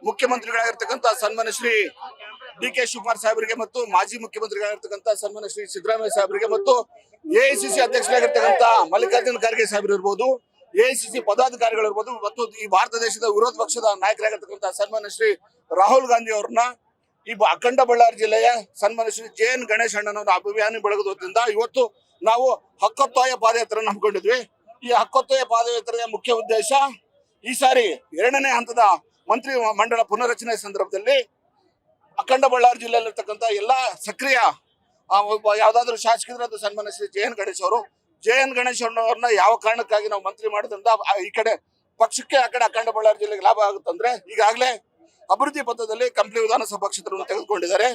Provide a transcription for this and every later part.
ಮುಖ್ಯಮಂತ್ರಿಗಳಾಗಿರ್ತಕ್ಕಂಥ ಸನ್ಮಾನ್ಯ ಶ್ರೀ ಡಿ.ಕೆ. ಶಿವಕುಮಾರ್ ಸಾಹೇಬರಿಗೆ ಮತ್ತು ಮಾಜಿ ಮುಖ್ಯಮಂತ್ರಿಗಳಾಗಿರ್ತಕ್ಕಂಥ ಸನ್ಮಾನ್ಯ ಶ್ರೀ ಸಿದ್ದರಾಮಯ್ಯ ಸಾಹೇಬರಿಗೆ ಮತ್ತು ಎಐಸಿಸಿ ಅಧ್ಯಕ್ಷರಾಗಿರ್ತಕ್ಕಂಥ ಮಲ್ಲಿಕಾರ್ಜುನ ಖರ್ಗೆ ಸಾಹೇಬರು ಇರ್ಬೋದು, ಎಐಸಿಸಿ ಪದಾಧಿಕಾರಿಗಳಿರ್ಬೋದು ಮತ್ತು ಈ ಭಾರತ ದೇಶದ ವಿರೋಧ ಪಕ್ಷದ ನಾಯಕರಾಗಿರ್ತಕ್ಕಂಥ ಸನ್ಮಾನ್ಯ ಶ್ರೀ ರಾಹುಲ್ ಗಾಂಧಿ ಅವ್ರನ್ನ ಈ ಅಖಂಡ ಬಳ್ಳಾರಿ ಜಿಲ್ಲೆಯ ಸನ್ಮಾನ್ಯ ಶ್ರೀ ಜೆ.ಎನ್. ಗಣೇಶ್ ಅಣ್ಣನವರ ಅಭಿಯಾನ ಬೆಳಗುವುದರಿಂದ ಇವತ್ತು ನಾವು ಹಕ್ಕೊತ್ತಾಯ ಪಾದಯಾತ್ರೆ ಹಮ್ಮಿಕೊಂಡಿದ್ವಿ. ಈ ಹಕ್ಕೊತ್ತಾಯ ಪಾದಯಾತ್ರೆಯ ಮುಖ್ಯ ಉದ್ದೇಶ ಈ ಸಾರಿ 2ನೇ ಹಂತದ ಮಂತ್ರಿ ಮಂಡಲ ಪುನರ್ರಚನೆ ಸಂದರ್ಭದಲ್ಲಿ ಅಖಂಡ ಬಳ್ಳಾರಿ ಜಿಲ್ಲೆಯಲ್ಲಿರ್ತಕ್ಕಂಥ ಎಲ್ಲಾ ಸಕ್ರಿಯ ಯಾವ್ದಾದ್ರು ಶಾಸಕರು ಅದು ಸನ್ಮಾನ್ಯ ಶ್ರೀ ಜೆ.ಎನ್. ಗಣೇಶ್ ಅವರು, ಜೆ.ಎನ್. ಗಣೇಶ್ ಅವ್ರನ್ನ ಯಾವ ಕಾರಣಕ್ಕಾಗಿ ನಾವು ಮಂತ್ರಿ ಮಾಡೋದ್ರಿಂದ ಈ ಕಡೆ ಪಕ್ಷಕ್ಕೆ ಆ ಕಡೆ ಅಖಂಡ ಬಳ್ಳಾರಿ ಜಿಲ್ಲೆಗೆ ಲಾಭ ಆಗುತ್ತಂದ್ರೆ ಈಗಾಗಲೇ ಅಭಿವೃದ್ಧಿ ಪಥದಲ್ಲಿ ಕಂಪ್ಲಿ ವಿಧಾನಸಭಾ ಕ್ಷೇತ್ರವನ್ನು ತೆಗೆದುಕೊಂಡಿದ್ದಾರೆ.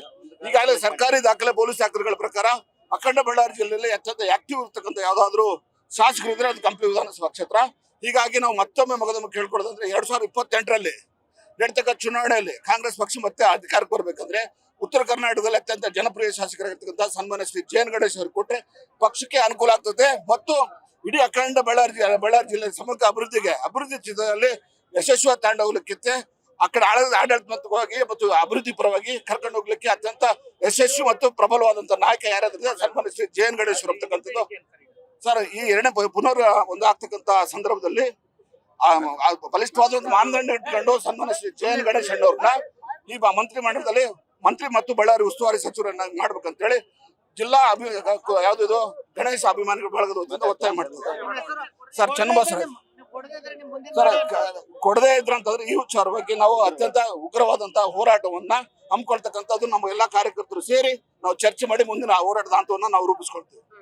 ಈಗಾಗಲೇ ಸರ್ಕಾರಿ ದಾಖಲೆ ಪೊಲೀಸ್ ದಾಖಲೆಗಳ ಪ್ರಕಾರ ಅಖಂಡ ಬಳ್ಳಾರಿ ಜಿಲ್ಲೆಯಲ್ಲಿ ಅತ್ಯಂತ ಆಕ್ಟಿವ್ ಇರ್ತಕ್ಕಂಥ ಯಾವ್ದಾದ್ರು ಶಾಸಕರು ಇದ್ರೆ ಅದು ಕಂಪ್ಲಿ ವಿಧಾನಸಭಾ ಕ್ಷೇತ್ರ. ಹೀಗಾಗಿ ನಾವು ಮತ್ತೊಮ್ಮೆ ಮಗದೊಮ್ಮೆ ಕೇಳ್ಕೊಳ್ಳೋದಂದ್ರೆ 2028ರಲ್ಲಿ ನಡೀತಕ್ಕಂಥ ಚುನಾವಣೆಯಲ್ಲಿ ಕಾಂಗ್ರೆಸ್ ಪಕ್ಷ ಮತ್ತೆ ಅಧಿಕಾರಕ್ಕೆ ಬರ್ಬೇಕಂದ್ರೆ ಉತ್ತರ ಕರ್ನಾಟಕದಲ್ಲಿ ಅತ್ಯಂತ ಜನಪ್ರಿಯ ಶಾಸಕರಾಗಿರ್ತಕ್ಕಂಥ ಸನ್ಮಾನ್ಯ ಶ್ರೀ ಜೆ.ಎನ್. ಗಣೇಶ್ ಅವರು ಕೊಟ್ಟರೆ ಪಕ್ಷಕ್ಕೆ ಅನುಕೂಲ ಆಗ್ತದೆ ಮತ್ತು ಇಡೀ ಅಖಂಡ ಬಳ್ಳಾರಿ ಜಿಲ್ಲೆ ಸಮಗ್ರ ಅಭಿವೃದ್ಧಿ ಚಿತ್ರದಲ್ಲಿ ಯಶಸ್ವಿ ತಾಂಡ ಹೋಗ್ಲಿಕ್ಕೆ ಆ ಕಡೆ ಆಡಳಿತಾತ್ಮಕವಾಗಿ ಮತ್ತು ಅಭಿವೃದ್ಧಿ ಪರವಾಗಿ ಕರ್ಕೊಂಡು ಹೋಗ್ಲಿಕ್ಕೆ ಅತ್ಯಂತ ಯಶಸ್ವಿ ಮತ್ತು ಪ್ರಬಲವಾದಂತ ನಾಯಕ ಯಾರಾದ್ರೆ ಸನ್ಮಾನ್ಯ ಶ್ರೀ ಜೆ.ಎನ್. ಗಣೇಶ್ ಅಂತಕ್ಕಂಥದ್ದು. ಸರ್, ಈ 2ನೇ ಪುನರ್ ಆಗ್ತಕ್ಕಂಥ ಸಂದರ್ಭದಲ್ಲಿ ಬಲಿಷ್ಠವಾದ ಒಂದು ಮಾನದಂಡ ಇಟ್ಕೊಂಡು ಸನ್ಮಾನ್ಯ ಶ್ರೀ ಜೆ.ಎನ್. ಗಣೇಶ್ ಅವ್ರನ್ನ ಈ ಮಂತ್ರಿ ಮಂಡಲದಲ್ಲಿ ಮಂತ್ರಿ ಮತ್ತು ಬಳ್ಳಾರಿ ಉಸ್ತುವಾರಿ ಸಚಿವರನ್ನಾಗಿ ಮಾಡ್ಬೇಕಂತ ಹೇಳಿ ಜಿಲ್ಲಾ ಯಾವ್ದು ಗಣೇಶ ಅಭಿಮಾನಿಗಳು ಬಳಗದ ಒತ್ತಾಯ ಮಾಡ್ತಿದ್ದಾರೆ. ಸರ್, ಚನ್ನಬಸವ ಸರ್, ಕೊಡದೇ ಇದ್ರಂತಂದ್ರೆ ಈ ವಿಚಾರವಾಗಿ ನಾವು ಅತ್ಯಂತ ಉಗ್ರವಾದಂತಹ ಹೋರಾಟವನ್ನ ಹಮ್ಮಿಕೊಳ್ತಕ್ಕಂಥದ್ದು ನಮ್ಮ ಎಲ್ಲಾ ಕಾರ್ಯಕರ್ತರು ಸೇರಿ ನಾವು ಚರ್ಚೆ ಮಾಡಿ ಮುಂದಿನ ಹೋರಾಟದ ಹಂತವನ್ನ ನಾವು ರೂಪಿಸ್ಕೊಳ್ತೀವಿ.